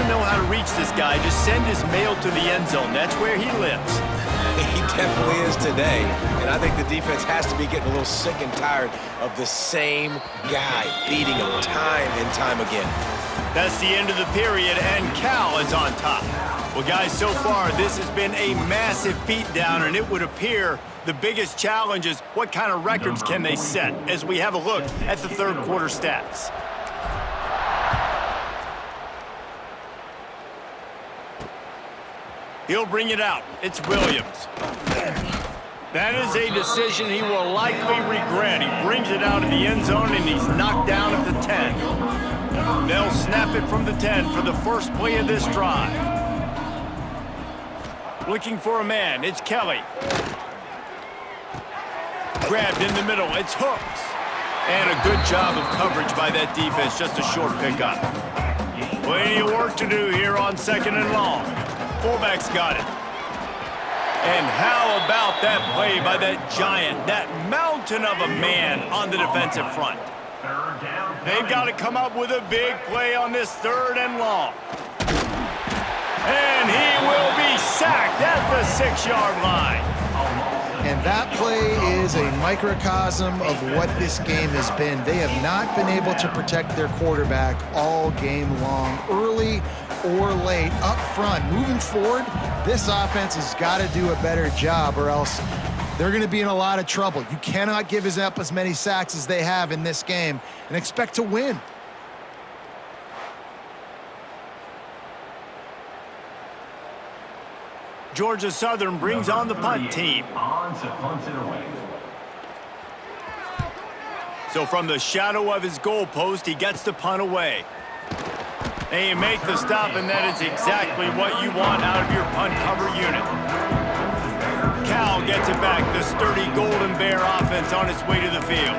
to know how to reach this guy, just send his mail to the end zone. That's where he lives. He definitely is today. And I think the defense has to be getting a little sick and tired of the same guy beating him time and time again. That's the end of the period, and Cal is on top. Well, guys, so far, this has been a massive beatdown, and it would appear the biggest challenge is what kind of records can they set as we have a look at the third quarter stats. He'll bring it out. It's Williams. That is a decision he will likely regret. He brings it out of the end zone, and he's knocked down at the 10. They'll snap it from the 10 for the first play of this drive. Looking for a man. It's Kelly. Grabbed in the middle. It's Hooks. And a good job of coverage by that defense. Just a short pickup. Plenty of work to do here on 2nd and long. Fullback's got it. And how about that play by that giant, that mountain of a man on the defensive front? They've got to come up with a big play on this 3rd and long. And he will be sacked at the 6-yard line. And that play is a microcosm of what this game has been. They have not been able to protect their quarterback all game long, early or late, up front. Moving forward, this offense has got to do a better job, or else they're going to be in a lot of trouble. You cannot give up as many sacks as they have in this game and expect to win. Georgia Southern brings on the punt team. So from the shadow of his goalpost, he gets the punt away. They make the stop, and that is exactly what you want out of your punt cover unit. Cal gets it back, the sturdy Golden Bear offense on its way to the field.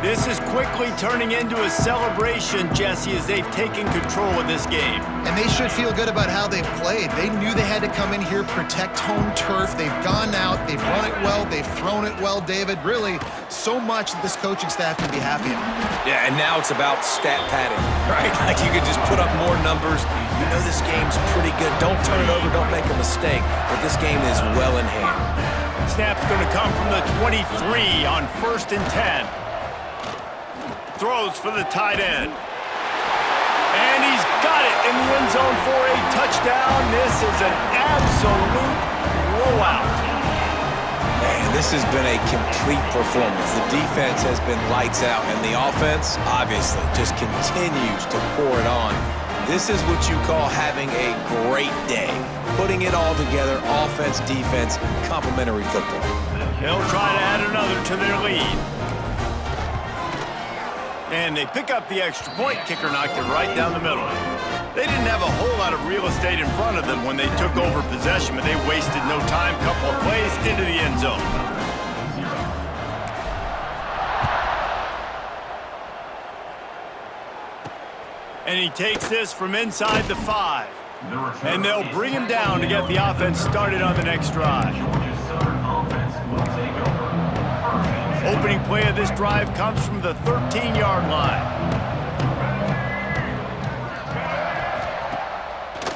This is quickly turning into a celebration, Jesse, as they've taken control of this game. And they should feel good about how they've played. They knew they had to come in here, protect home turf. They've gone out, they've run it well, they've thrown it well, David. Really, so much that this coaching staff can be happy about. Yeah, and now it's about stat padding, right? Like you could just put up more numbers. You know this game's pretty good. Don't turn it over, don't make a mistake. But this game is well in hand. Snap's going to come from the 23 on 1st and 10. Throws for the tight end. And he's got it in the end zone for a touchdown. This is an absolute blowout. Man, this has been a complete performance. The defense has been lights out, and the offense, obviously, just continues to pour it on. This is what you call having a great day. Putting it all together, offense, defense, complementary football. They'll try to add another to their lead. And they pick up the extra point. Kicker knocked it right down the middle. They didn't have a whole lot of real estate in front of them when they took over possession, but they wasted no time. Couple of plays into the end zone. And he takes this from inside the 5. And they'll bring him down to get the offense started on the next drive. Opening play of this drive comes from the 13-yard line.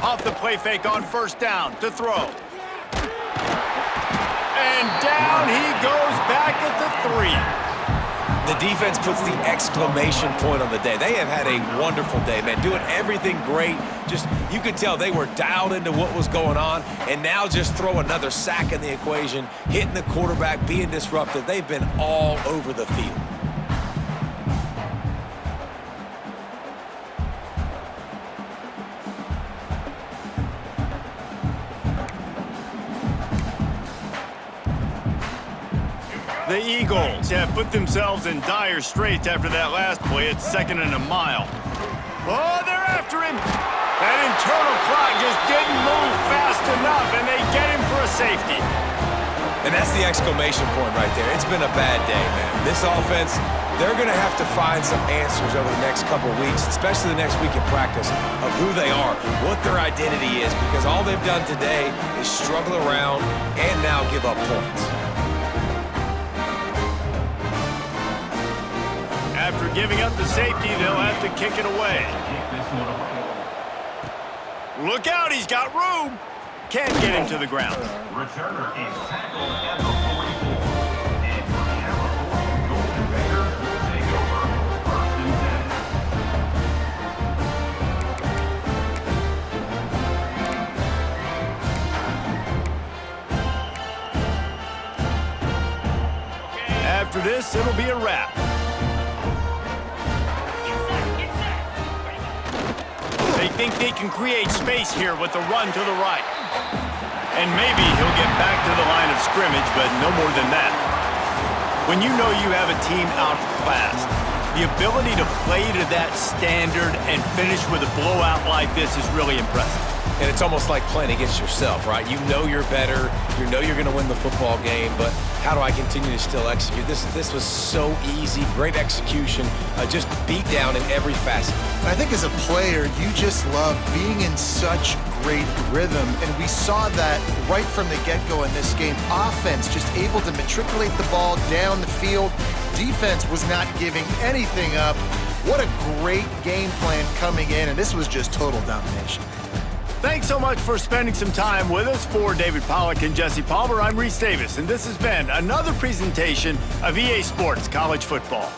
Off the play fake on 1st down to throw. And down he goes back at the 3. The defense puts the exclamation point on the day. They have had a wonderful day, man. Doing everything great. Just, you could tell they were dialed into what was going on, and now just throw another sack in the equation, hitting the quarterback, being disruptive. They've been all over the field. The Eagles have put themselves in dire straits after that last play. It's 2nd and a mile. Oh, they're after him. That internal clock just didn't move fast enough, and they get him for a safety. And that's the exclamation point right there. It's been a bad day, man. This offense, they're going to have to find some answers over the next couple of weeks, especially the next week in practice, of who they are, what their identity is, because all they've done today is struggle around and now give up points. After giving up the safety, they'll have to kick it away. Look out, he's got room. Can't get him to the ground. Returner is tackled at the 44. And for California, Golden Bears will take over 1st and 10. After this, it'll be a wrap. They think they can create space here with the run to the right. And maybe he'll get back to the line of scrimmage, but no more than that. When you know you have a team outclassed, the ability to play to that standard and finish with a blowout like this is really impressive. And it's almost like playing against yourself, right? You know you're better. You know you're going to win the football game, but how do I continue to still execute? This was so easy, great execution, just beat down in every facet. I think as a player, you just love being in such great rhythm, and we saw that right from the get-go in this game. Offense just able to matriculate the ball down the field. Defense was not giving anything up. What a great game plan coming in, and this was just total domination. Thanks so much for spending some time with us. For David Pollack and Jesse Palmer, I'm Reese Davis, and this has been another presentation of EA Sports College Football.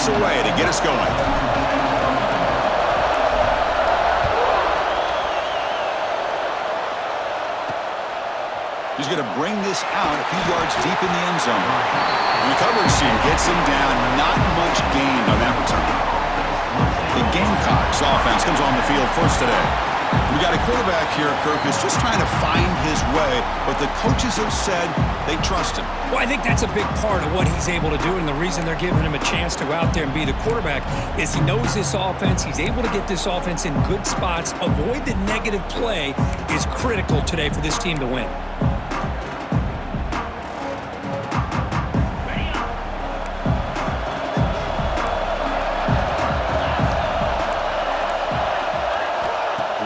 kicks away to get us going. He's going to bring this out a few yards deep in the end zone. And the coverage team gets him down. Not much gain on that return. The Gamecocks offense comes on the field first today. We got a quarterback here, Kirk, who's just trying to find his way, but the coaches have said they trust him. Well, I think that's a big part of what he's able to do, and the reason they're giving him a chance to go out there and be the quarterback is he knows this offense. He's able to get this offense in good spots. Avoid the negative play is critical today for this team to win.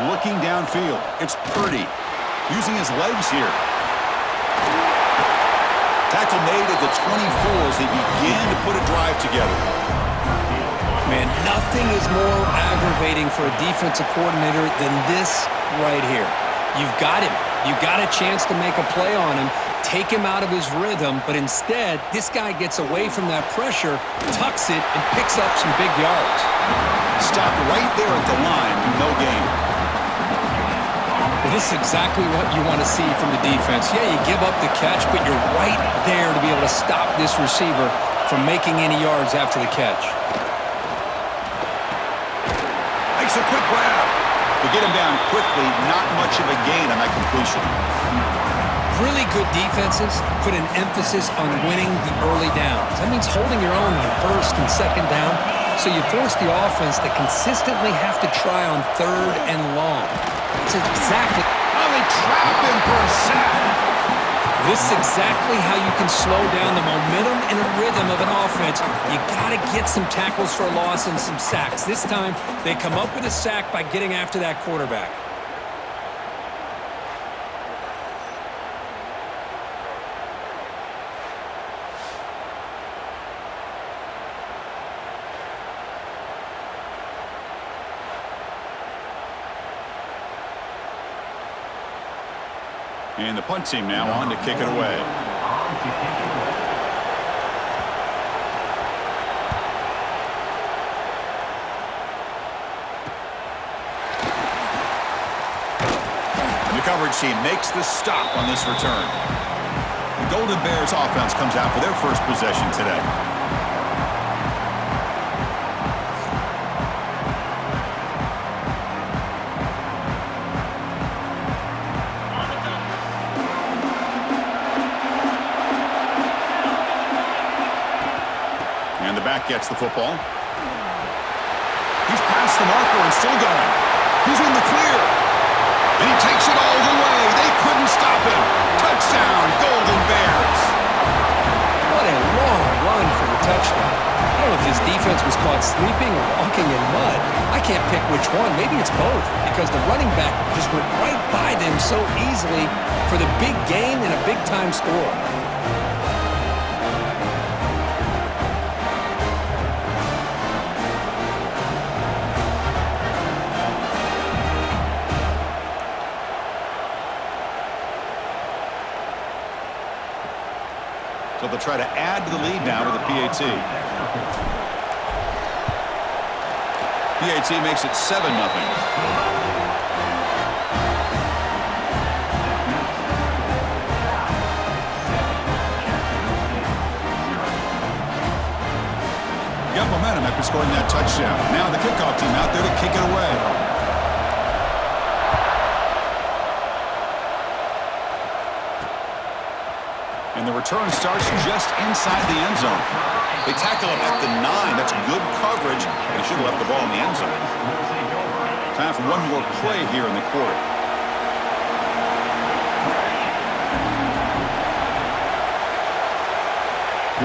Looking downfield, it's Purdy using his legs here. Tackle made at the 24 as they begin to put a drive together. Man, nothing is more aggravating for a defensive coordinator than this right here. You've got him. You've got a chance to make a play on him, take him out of his rhythm, but instead, this guy gets away from that pressure, tucks it, and picks up some big yards. Stopped right there at the line, no gain. This is exactly what you want to see from the defense. Yeah, you give up the catch, but you're right there to be able to stop this receiver from making any yards after the catch. Makes a quick grab. To get him down quickly, not much of a gain on that completion. Really good defenses put an emphasis on winning the early downs. That means holding your own on first and second down, so you force the offense to consistently have to try on third and long. That's exactly... Oh, they trap him for a sack. This is exactly how you can slow down the momentum and a rhythm of an offense. You got to get some tackles for a loss and some sacks. This time, they come up with a sack by getting after that quarterback. And the punt team now on to kick it away. And the coverage team makes the stop on this return. The Golden Bears offense comes out for their first possession today. Gets the football. He's past the marker and still going. He's in the clear. And he takes it all the way. They couldn't stop him. Touchdown, Golden Bears. What a long run for the touchdown. I don't know if his defense was caught sleeping or walking in mud. I can't pick which one. Maybe it's both, because the running back just went right by them so easily for the big gain and a big-time score. So they'll try to add to the lead now with a PAT. PAT makes it 7-0. Got momentum after scoring that touchdown. Now the kickoff team out there to kick it away. And the return starts just inside the end zone. They tackle him at the 9. That's good coverage. They should have left the ball in the end zone. Time for one more play here in the quarter.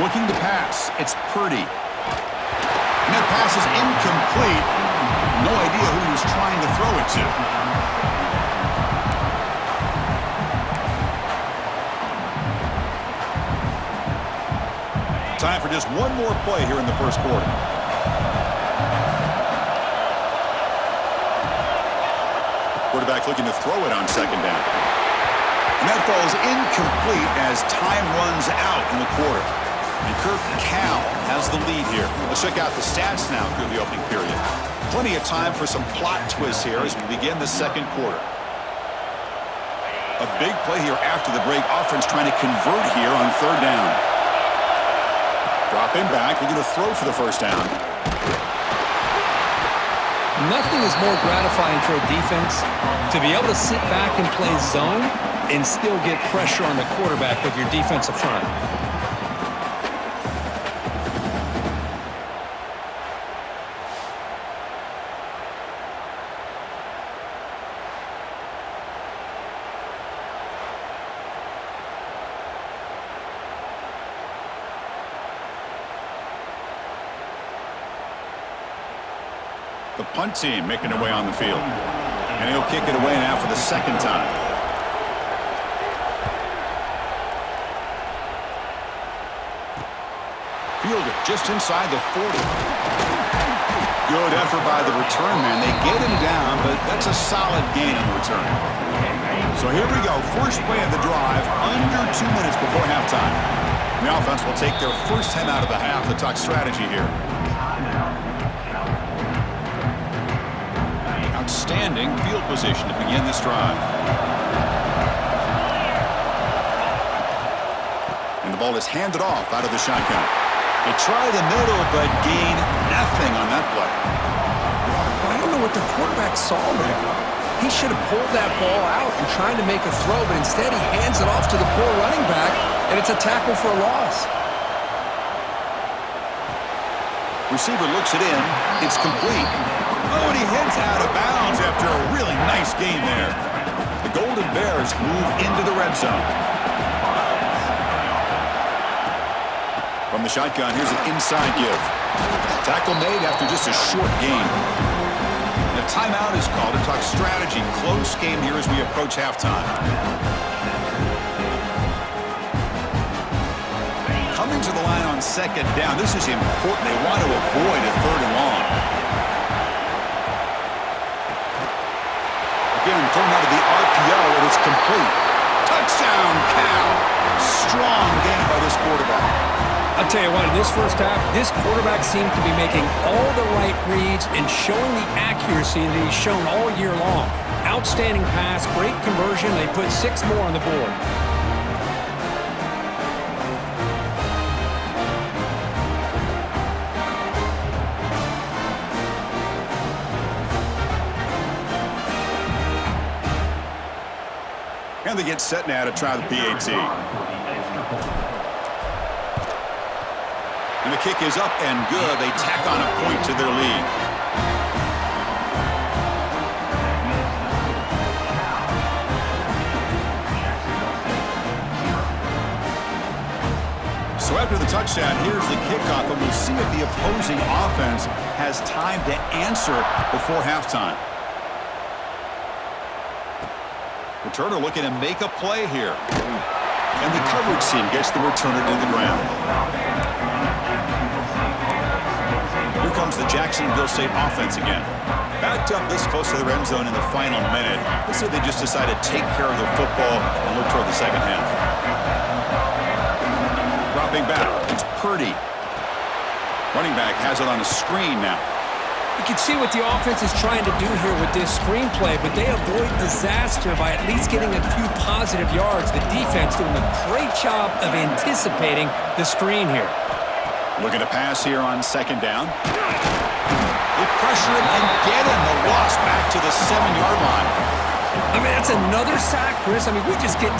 Looking to pass. It's Purdy. And that pass is incomplete. No idea who he was trying to throw it to. Time for just one more play here in the first quarter. Quarterback looking to throw it on second down. And that falls incomplete as time runs out in the quarter. And Kirk Cal has the lead here. Let's check out the stats now through the opening period. Plenty of time for some plot twists here as we begin the second quarter. A big play here after the break. Offense trying to convert here on third down. Dropping back. We're going to throw for the first down. Nothing is more gratifying for a defense to be able to sit back and play zone and still get pressure on the quarterback with your defensive front. The punt team making their way on the field. And he'll kick it away now for the second time. Fielder just inside the 40. Good effort by the return man. They get him down, but that's a solid gain on the return. So here we go. First play of the drive, under 2 minutes before halftime. The offense will take their first time out of the half to talk strategy here. Outstanding field position to begin this drive. And the ball is handed off out of the shotgun. They try the middle, but gain nothing on that play. I don't know what the quarterback saw there. He should have pulled that ball out and tried to make a throw, but instead he hands it off to the poor running back, and it's a tackle for a loss. Receiver looks it in. It's complete. Oh, and he heads out of bounds after a really nice game there. The Golden Bears move into the red zone. From the shotgun, here's an inside give. Tackle made after just a short gain. And a timeout is called to talk strategy. Close game here as we approach halftime. Coming to the line on second down. This is important. They want to avoid a third and long. Again, thrown out of the RPO, and it's complete. Touchdown, Cal. Strong game by this quarterback. I'll tell you what, in this first half, this quarterback seems to be making all the right reads and showing the accuracy that he's shown all year long. Outstanding pass, great conversion. They put 6 more on the board. And they get set now to try the PAT. And the kick is up and good. They tack on a point to their lead. So after the touchdown, here's the kickoff, and we'll see if the opposing offense has time to answer before halftime. Returner looking to make a play here. And the coverage team gets the returner to the ground. Here comes the Jacksonville State offense again. Backed up this close to the end zone in the final minute. Looks like they just decided to take care of the football and look toward the second half. Dropping back. It's Purdy. Running back has it on a screen now. You can see what the offense is trying to do here with this screenplay, but they avoid disaster by at least getting a few positive yards. The defense doing a great job of anticipating the screen here. Looking to pass here on second down. They pressure him and get him. The loss back to the 7-yard line. I mean, that's another sack, Chris. I mean, we just get...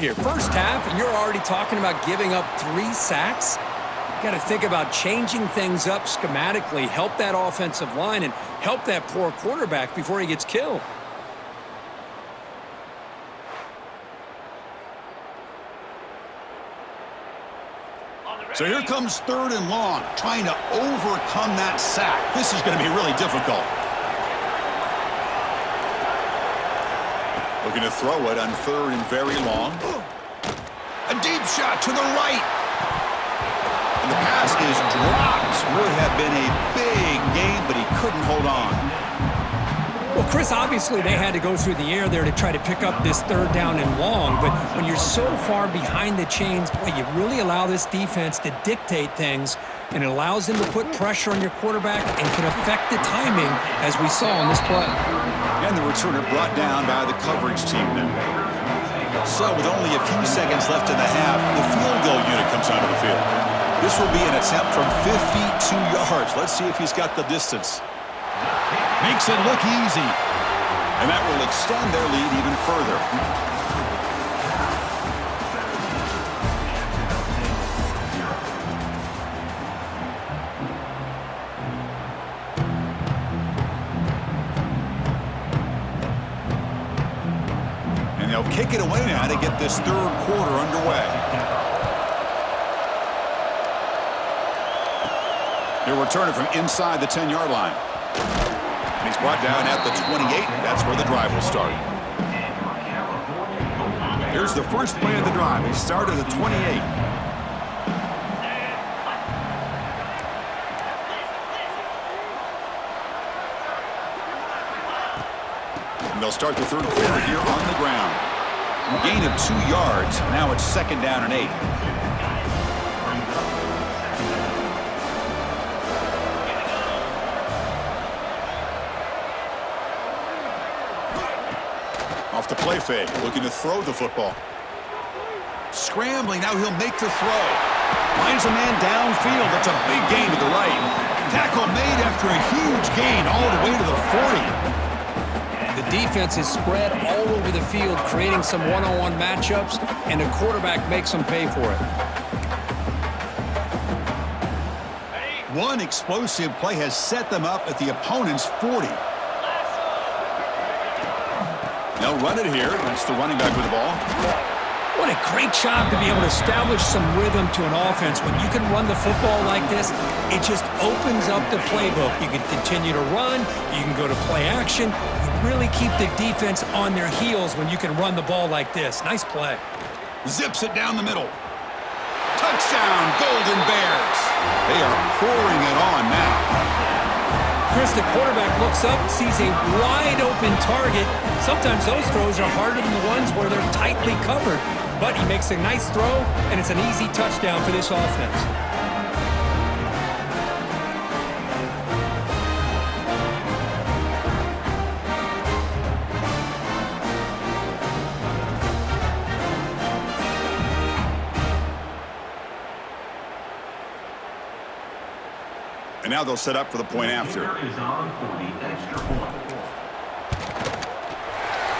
here. First half, and you're already talking about giving up 3 sacks? Got to think about changing things up schematically, help that offensive line, and help that poor quarterback before he gets killed. So here comes 3rd and long, trying to overcome that sack. This is going to be really difficult. Looking to throw it on 3rd and very long. A deep shot to the right. And the pass is dropped. Would have been a big game, but he couldn't hold on. Well, Chris, obviously they had to go through the air there to try to pick up this 3rd down and long, but when you're so far behind the chains, boy, you really allow this defense to dictate things, and it allows them to put pressure on your quarterback and can affect the timing, as we saw in this play. And the returner brought down by the coverage team now. So with only a few seconds left in the half, the field goal unit comes onto the field. This will be an attempt from 52 yards. Let's see if he's got the distance. Makes it look easy. And that will extend their lead even further. And they'll kick it away now to get this 3rd quarter underway. He'll return it from inside the 10-yard line. And he's brought down at the 28. That's where the drive will start. Here's the first play of the drive. He started at the 28. And they'll start the 3rd quarter here on the ground. A gain of 2 yards. Now it's 2nd down and 8. Off the play fake, looking to throw the football. Scrambling, now he'll make the throw. Finds a man downfield. That's a big gain to the right. Tackle made after a huge gain all the way to the 40. The defense is spread all over the field, creating some one-on-one matchups, and the quarterback makes them pay for it. One explosive play has set them up at the opponent's 40. They'll run it here. That's the running back with the ball. What a great job to be able to establish some rhythm to an offense. When you can run the football like this, it just opens up the playbook. You can continue to run. You can go to play action. You really keep the defense on their heels when you can run the ball like this. Nice play. Zips it down the middle. Touchdown, Golden Bears. They are pouring it on now. Chris, the quarterback looks up, sees a wide-open target. Sometimes those throws are harder than the ones where they're tightly covered. But he makes a nice throw, and it's an easy touchdown for this offense. And now they'll set up for the point after.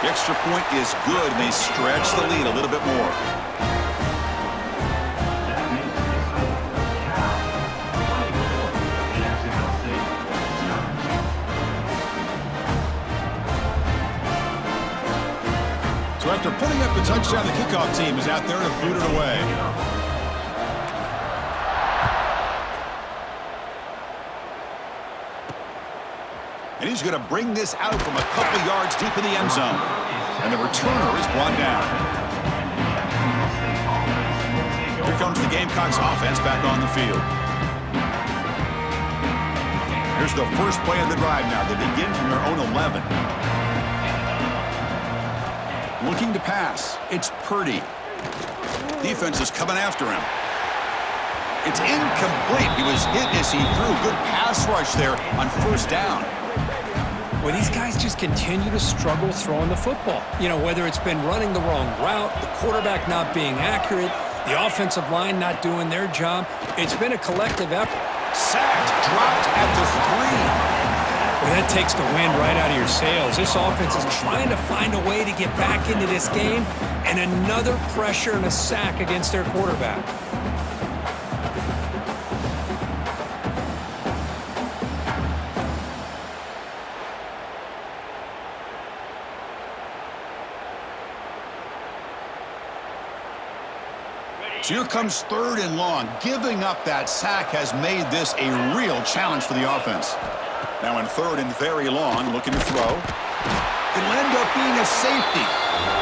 The extra point is good, and they stretch the lead a little bit more. So after putting up the touchdown, the kickoff team is out there to boot it away. And he's going to bring this out from a couple yards deep in the end zone. And the returner is brought down. Here comes the Gamecocks offense back on the field. Here's the first play of the drive now. They begin from their own 11. Looking to pass. It's Purdy. Defense is coming after him. It's incomplete. He was hit as he threw. Good pass rush there on first down. Well, these guys just continue to struggle throwing the football. You know, whether it's been running the wrong route, the quarterback not being accurate, the offensive line not doing their job. It's been a collective effort. Sacked, dropped at the 3. Well, That takes the wind right out of your sails. This offense is trying to find a way to get back into this game, and another pressure and a sack against their quarterback. So here comes 3rd and long. Giving up that sack has made this a real challenge for the offense. Now in 3rd and very long, looking to throw. It'll end up being a safety.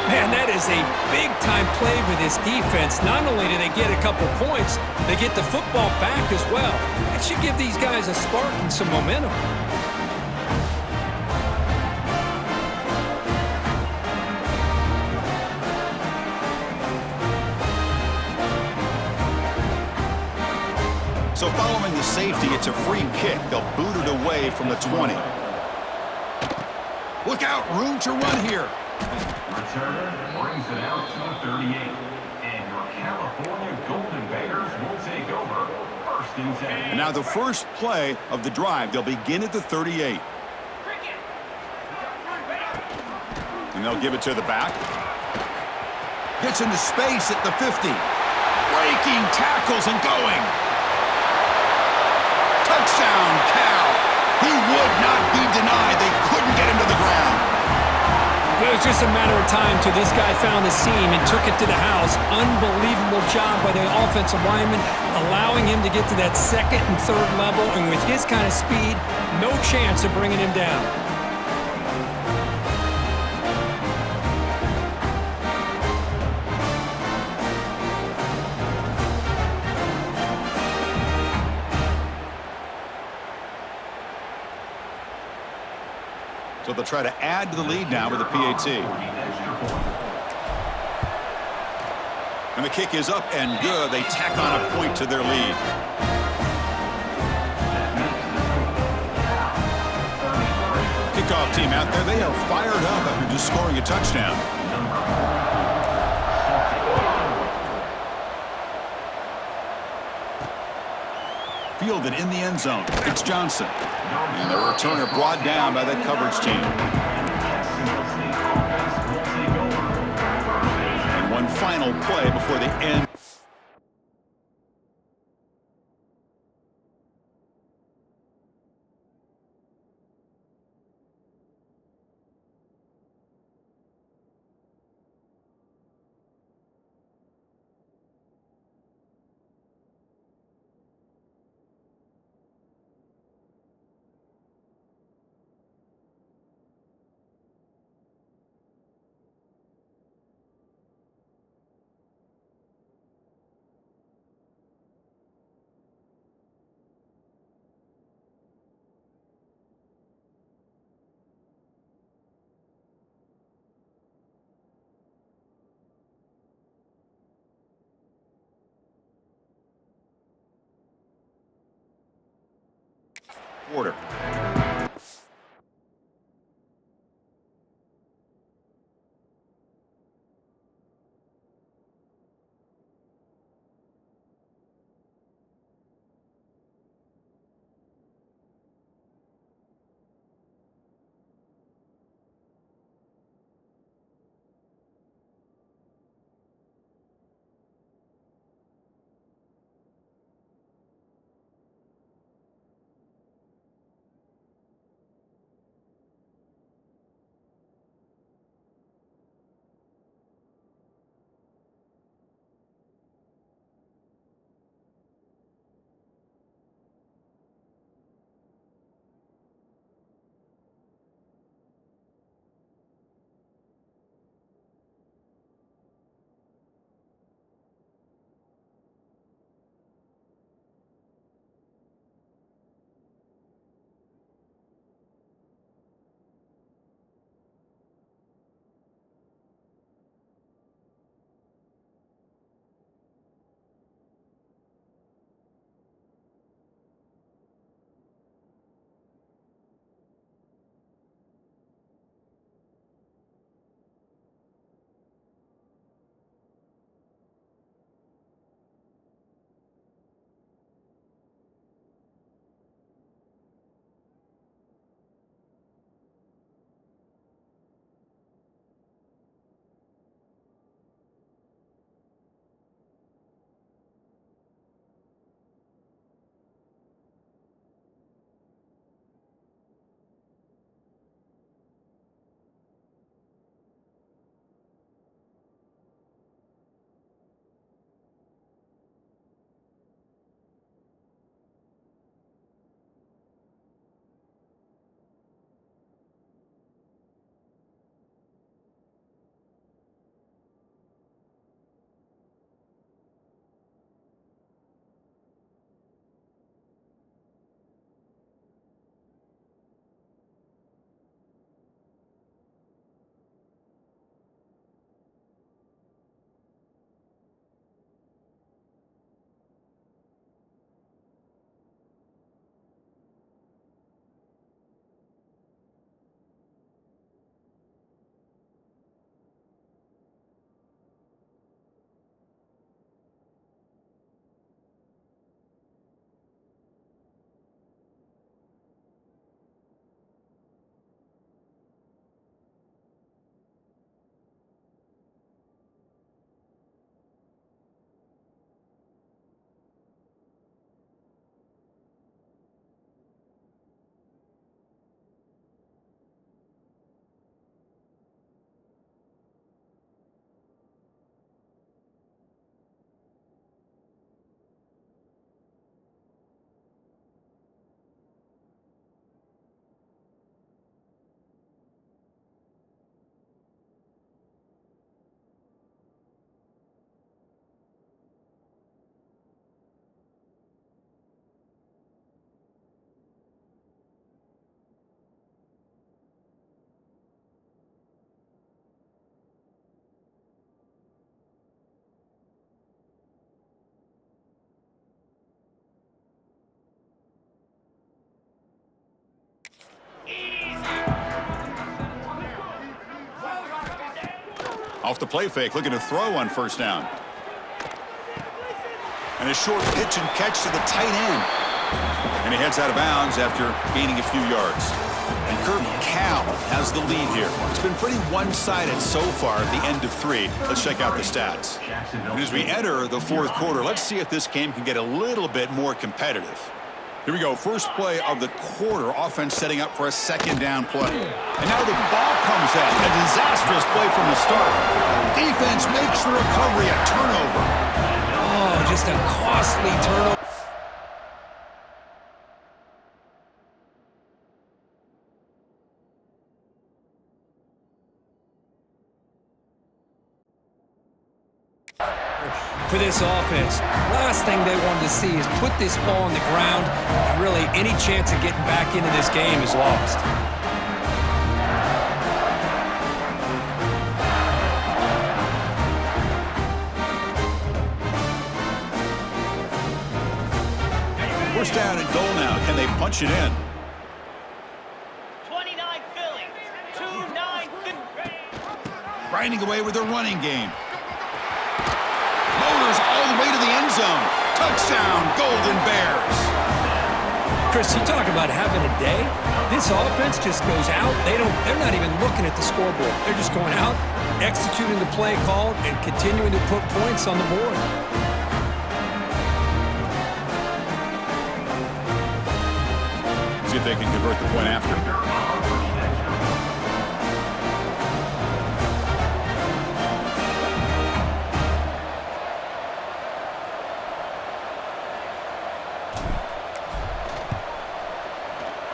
Man, that is a big-time play for this defense. Not only do they get a couple points, they get the football back as well. That should give these guys a spark and some momentum. So following the safety, it's a free kick. They'll boot it away from the 20. Look out, room to run here. Returner brings it out to the 38. And your California Golden Bears will take over 1st and 10. And now the first play of the drive. They'll begin at the 38. And they'll give it to the back. Gets into space at the 50. Breaking tackles and going. Touchdown, Cal. He would not be denied. They couldn't get him to the ground. It was just a matter of time till this guy found the seam and took it to the house. Unbelievable job by the offensive lineman, allowing him to get to that 2nd and 3rd level, and with his kind of speed, no chance of bringing him down. So they'll try to add to the lead now with a PAT. And the kick is up and good. They tack on a point to their lead. Kickoff team out there. They are fired up after just scoring a touchdown. Fielded in the end zone. It's Johnson. And the returner brought down by that coverage team. And one final play before the end. Quarter. Off the play fake, looking to throw on first down. And a short pitch and catch to the tight end. And he heads out of bounds after gaining a few yards. And Kirk Cal has the lead here. It's been pretty one-sided so far at the end of 3. Let's check out the stats. And as we enter the fourth quarter, let's see if this game can get a little bit more competitive. Here we go, first play of the quarter. Offense setting up for a second down play. And now the ball comes out. A disastrous play from the start. Defense makes the recovery, a turnover. Oh, just a costly turnover. For this offense, last thing they wanted to see is put this ball on the ground, and really any chance of getting back into this game is lost. First down and goal now. Can they punch it in? 29 Philly, 2-9 Philly. Grinding away with their running game. Motors all the way to the end zone. Touchdown, Golden Bears. Chris, you talk about having a day. This offense just goes out. They're not even looking at the scoreboard. They're just going out, executing the play called, and continuing to put points on the board. See if they can convert the point after.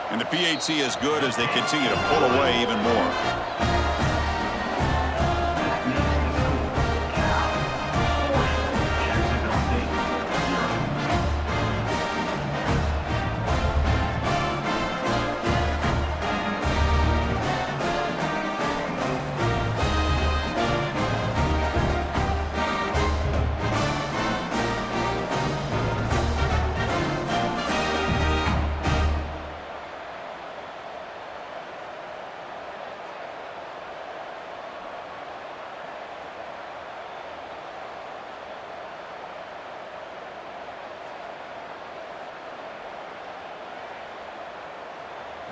And the PAT is good as they continue to pull away even more.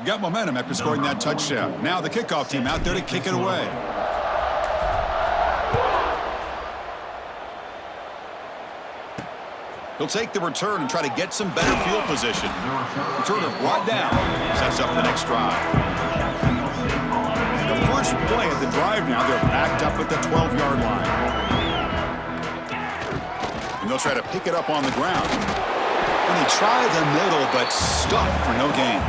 Got momentum after scoring that touchdown. Now the kickoff team out there to kick it away. He'll take the return and try to get some better field position. Returner brought down. Sets up the next drive. The first play of the drive now, they're backed up at the 12-yard line. And they'll try to pick it up on the ground. And they try the middle, but stuffed for no gain.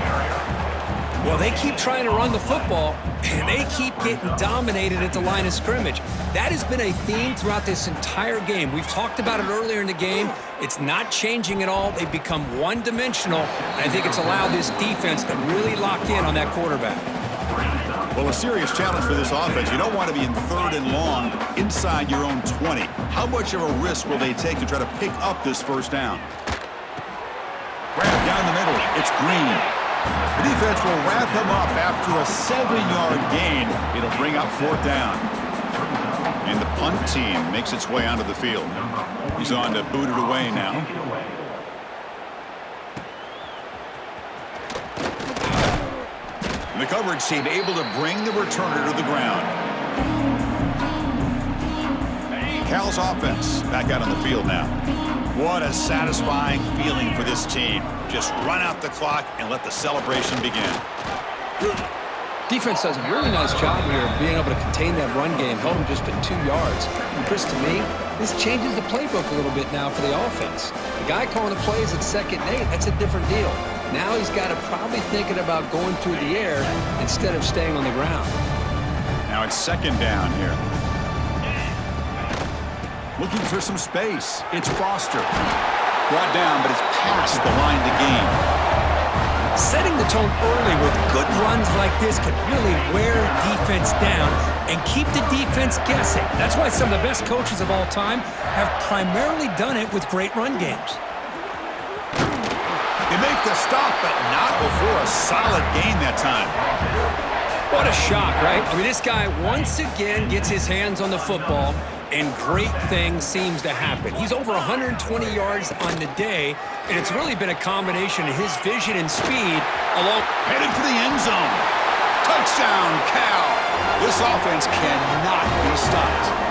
Well, they keep trying to run the football, and they keep getting dominated at the line of scrimmage. That has been a theme throughout this entire game. We've talked about it earlier in the game. It's not changing at all. They've become one-dimensional, and I think it's allowed this defense to really lock in on that quarterback. Well, a serious challenge for this offense. You don't want to be in 3rd and long inside your own 20. How much of a risk will they take to try to pick up this first down? Grab down the middle. It's Green. The defense will wrap him up after a 7-yard gain. It'll bring up 4th down. And the punt team makes its way onto the field. He's on to boot it away now. And the coverage team able to bring the returner to the ground. Cal's offense back out on the field now. What a satisfying feeling for this team. Just run out the clock and let the celebration begin. Defense does a really nice job here of being able to contain that run game, held them just at 2 yards. And Chris, to me, this changes the playbook a little bit now for the offense. The guy calling the plays at 2nd and 8, that's a different deal. Now he's got to probably thinking about going through the air instead of staying on the ground. Now it's 2nd down here. Looking for some space. It's Foster. Brought down, but it's past the line to gain. Setting the tone early with good runs like this can really wear defense down and keep the defense guessing. That's why some of the best coaches of all time have primarily done it with great run games. They make the stop, but not before a solid gain that time. What a shock, right? I mean, this guy once again gets his hands on the football, and great things seems to happen. He's over 120 yards on the day, and it's really been a combination of his vision and speed along. Headed for the end zone. Touchdown, Cal. This offense cannot be stopped.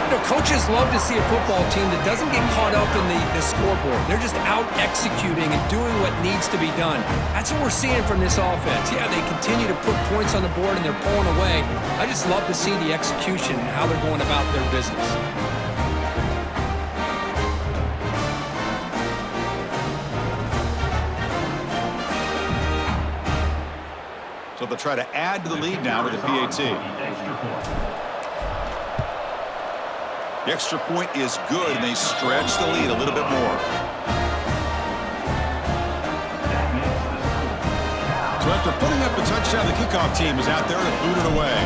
You know, coaches love to see a football team that doesn't get caught up in the scoreboard. They're just out executing and doing what needs to be done. That's what we're seeing from this offense. Yeah, they continue to put points on the board and they're pulling away. I just love to see the execution and how they're going about their business. So they'll try to add to the lead now with the PAT. The extra point is good, and they stretch the lead a little bit more. So after putting up a touchdown, the kickoff team is out there to boot it away.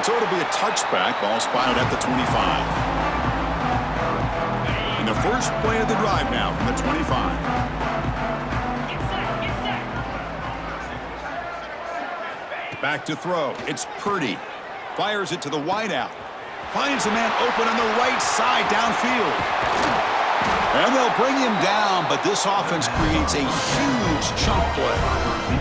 So it'll be a touchback, ball spotted at the 25. And the first play of the drive now from the 25. Back to throw. It's Purdy. Fires it to the wideout. Finds a man open on the right side downfield. And they'll bring him down, but this offense creates a huge chunk play.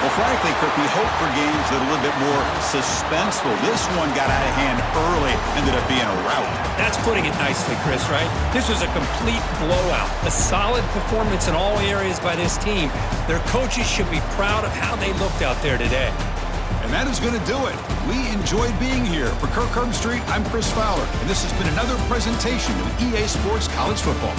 Well, frankly, Kirk, we hope for games that are a little bit more suspenseful. This one got out of hand early, ended up being a rout. That's putting it nicely, Chris, right? This was a complete blowout. A solid performance in all areas by this team. Their coaches should be proud of how they looked out there today. And that is going to do it. We enjoyed being here. For Kirk Herbstreit, I'm Chris Fowler, and this has been another presentation of EA Sports College Football.